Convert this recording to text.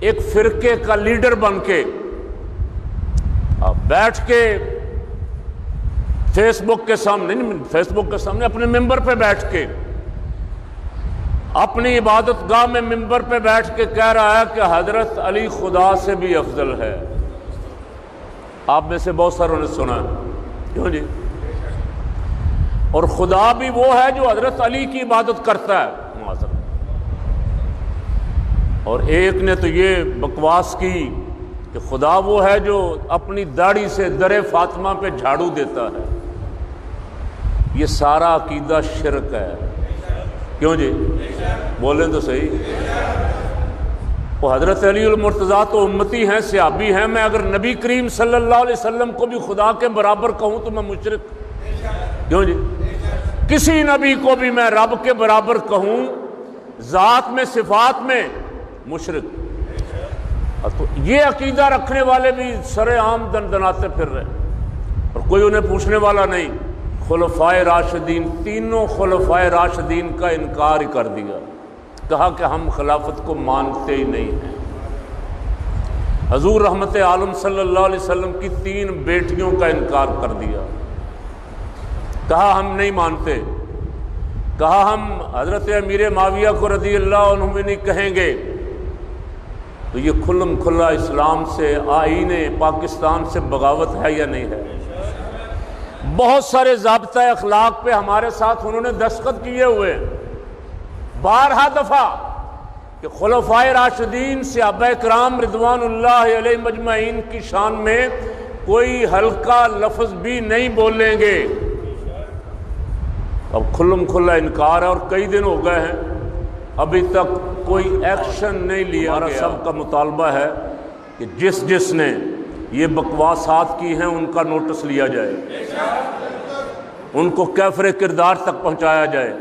ایک فرقے کا لیڈر بن کے بیٹھ کے فیس بک کے سامنے اپنے ممبر پہ بیٹھ کے اپنی عبادت گاہ میں ممبر پہ بیٹھ کے کہہ رہا ہے کہ حضرت علی خدا سے بھی افضل ہے۔ آپ میں سے بہت ساروں نے سنا ہے، کیوں جی؟ اور خدا بھی وہ ہے جو حضرت علی کی عبادت کرتا ہے، اور ایک نے تو یہ بکواس کی کہ خدا وہ ہے جو اپنی داڑھی سے در فاطمہ پہ جھاڑو دیتا ہے۔ یہ سارا عقیدہ شرک ہے، کیوں جی؟ بولیں تو صحیح۔ وہ حضرت علی المرتضیٰ تو امتی ہیں، صحابی ہیں، میں اگر نبی کریم صلی اللہ علیہ وسلم کو بھی خدا کے برابر کہوں تو میں مشرک، کیوں جی؟ کسی نبی کو بھی میں رب کے برابر کہوں ذات میں صفات میں، مشرک۔ تو یہ عقیدہ رکھنے والے بھی سر عام دناتے پھر رہے اور کوئی انہیں پوچھنے والا نہیں۔ خلفائے راشدین، تینوں خلفائے راشدین کا انکار ہی کر دیا، کہا کہ ہم خلافت کو مانتے ہی نہیں ہیں۔ حضور رحمت عالم صلی اللہ علیہ وسلم کی 3 بیٹیوں کا انکار کر دیا، کہا ہم نہیں مانتے، کہا ہم حضرت امیر معاویہ کو رضی اللہ عنہ بھی نہیں کہیں گے۔ تو یہ کھلم کھلا اسلام سے، آئین پاکستان سے بغاوت ہے یا نہیں ہے؟ بہت سارے ضابطۂ اخلاق پہ ہمارے ساتھ انہوں نے دستخط کیے ہوئے، بارہا دفعہ، کہ خلفائے راشدین صحابہ کرام رضوان اللہ علیہ مجمعین کی شان میں کوئی ہلکا لفظ بھی نہیں بولیں گے۔ اب کھلم کھلا انکار ہے اور کئی دن ہو گئے ہیں، ابھی تک کوئی ایکشن نہیں لیا۔ ہمارا سب کا مطالبہ ہے کہ جس نے یہ بکواسات کی ہیں ان کا نوٹس لیا جائے، ان کو کیفر کردار تک پہنچایا جائے۔